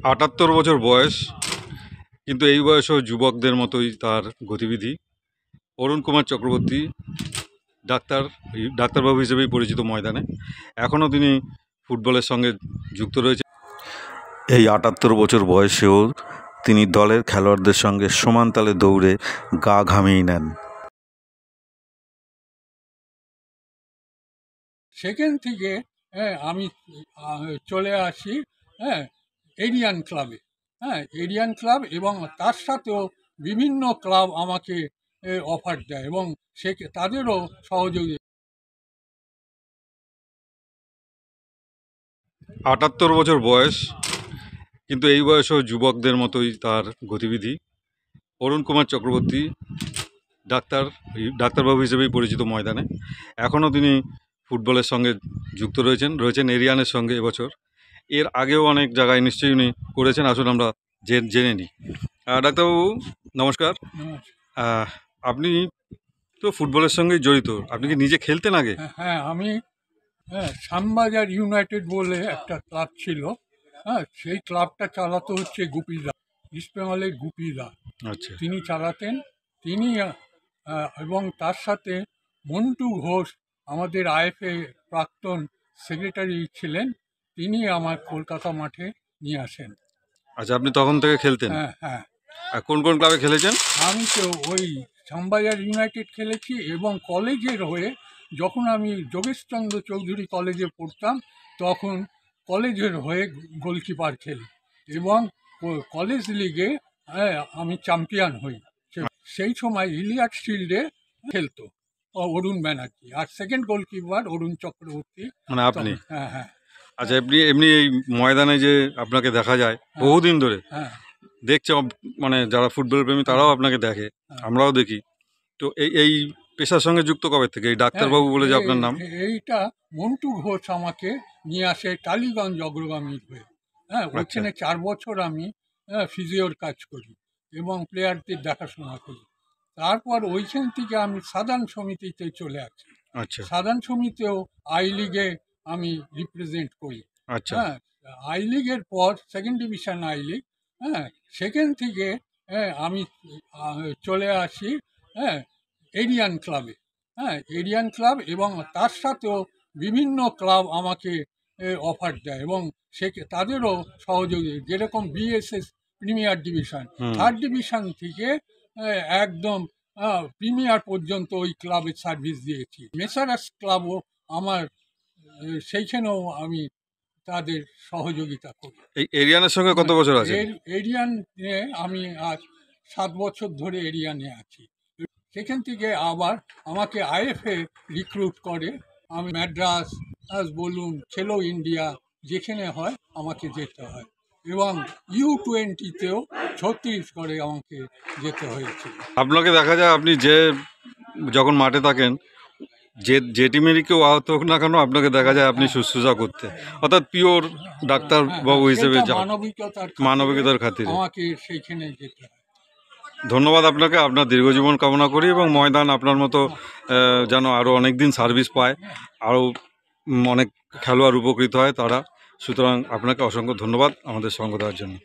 ৭৮ বছর বয়স, কিন্তু এই বয়সেও যুবকদের মতোই তার গতিবিধি। অরুণ কুমার চক্রবর্তী ডাক্তারবাবু হিসেবেই পরিচিত ময়দানে। এখনও তিনি ফুটবলের সঙ্গে যুক্ত রয়েছেন। এই ৭৮ বছর বয়সেও তিনি দলের খেলোয়াড়দের সঙ্গে সমান তালে দৌড়ে গা ঘামিয়ে নেন। সেখান থেকে আমি চলে আসি এরিয়ান ক্লাবে। এরিয়ান ক্লাব এবং তার সাথেও বিভিন্ন ক্লাব আমাকে অফার দেয় এবং তাদেরও সহযোগিতা। ৭৮ বছর বয়স, কিন্তু এই বয়সেও যুবকদের মতোই তার গতিবিধি। অরুণ কুমার চক্রবর্তী ডাক্তারবাবু হিসেবেই পরিচিত ময়দানে। এখনও তিনি ফুটবলের সঙ্গে যুক্ত রয়েছেন এরিয়ানের সঙ্গে এবছর। এর আগেও অনেক জায়গায় নিশ্চয়ই উনি করেছেন। আসুন আমরা জেনে নিই। ডাক্তারবাবু নমস্কার। আপনি তো ফুটবলের সঙ্গেই জড়িত, আপনি কি নিজে খেলতেন আগে? হ্যাঁ, আমি শ্যামবাজার ইউনাইটেড বলে একটা ক্লাব ছিল। সেই ক্লাবটা চালাতো হচ্ছে গুপিদা, ইস্ট বেঙ্গলের গুপিদা। আচ্ছা, তিনি চালাতেন। তিনি এবং তার সাথে মন্টু ঘোষ আমাদের আইএফএ প্রাক্তন সেক্রেটারি ছিলেন। তিনি আমার কলকাতা মাঠে নিয়ে আসেন। আচ্ছা, আপনি তখন থেকে খেলতেন? হ্যাঁ হ্যাঁ। আর কোন কোন ক্লাবে খেলেছেন? আমি তো ওই শ্যামবাজার ইউনাইটেড খেলেছি এবং কলেজের হয়ে যখন আমি যোগেশচন্দ্র চৌধুরী কলেজে পড়তাম তখন কলেজের হয়ে গোলকিপার খেলি এবং কলেজ লিগে আমি চ্যাম্পিয়ন হই। সেই সময় ইলিয়াট শিল্ডে খেলতো অরুণ ব্যানার্জি, আর সেকেন্ড গোলকিপার অরুণ চক্রবর্তী, মানে আপনি? হ্যাঁ হ্যাঁ। আচ্ছা, এমনি এই ময়দানে যে আপনাকে দেখা যায় বহুদিন ধরে, দেখছে মানে যারা ফুটবল প্রেমী তারাও আপনাকে দেখে, আমরাও দেখি। তো এই পেশার সঙ্গে যুক্ত কবে থেকে? এই ডাক্তারবাবু বলে যে আপনার নাম? এইটা মন্টু ঘোষ আমাকে নিয়ে আসে টালিগঞ্জ অগ্রগামীর হয়ে। ওইখানে 4 বছর আমি ফিজিওর কাজ করি এবং প্লেয়ারদের দেখাশোনা করি। তারপর ওইখান থেকে আমি সাধারণ সমিতিতে চলে আসি। আচ্ছা, সাধারণ সমিতিও আই লিগে আমি রিপ্রেজেন্ট করি। আচ্ছা, আই লিগের পর সেকেন্ড ডিভিশন আই লিগ, সেখান থেকে আমি চলে আসি এরিয়ান ক্লাবে। এরিয়ান ক্লাব এবং তার সাথেও বিভিন্ন ক্লাব আমাকে অফার দেয় এবং তাদেরও সহযোগিতা, যেরকম BSS premier division, third division থেকে একদম প্রিমিয়ার পর্যন্ত ওই ক্লাবের সার্ভিস দিয়েছি। মেসারাস ক্লাবও আমার, সেইখানেও আমি তাদের সহযোগিতা করি। এই এরিয়ানের সঙ্গে কত বছর আছে? এরিয়ানে আমি আজ 7 বছর ধরে এরিয়ানে আছি। সেখান থেকে আবার আমাকে আইএফএ রিক্রুট করে। আমি ম্যাড্রাস বলুন, খেলো ইন্ডিয়া যেখানে হয় আমাকে যেতে হয় এবং U20তেও 36 আমাকে যেতে হয়েছে। আপনাকে দেখা যায় আপনি যখন মাঠে থাকেন, যে টিমেরই কেউ আহত হোক না কেন, আপনাকে দেখা যায় আপনি শুশ্রূষা করতে, অর্থাৎ পিওর ডাক্তারবাবু হিসেবে মানবিকতার খাতিরে আমাকে সেইখানে যেতে হয়। ধন্যবাদ আপনাকে। আপনার দীর্ঘজীবন কামনা করি এবং ময়দান আপনার মতো যেন আরও অনেক দিন সার্ভিস পায়, আরও অনেক খেলোয়াড় উপকৃত হয় তারা। সুতরাং আপনাকে অসংখ্য ধন্যবাদ আমাদের সঙ্গ দেওয়ার জন্য।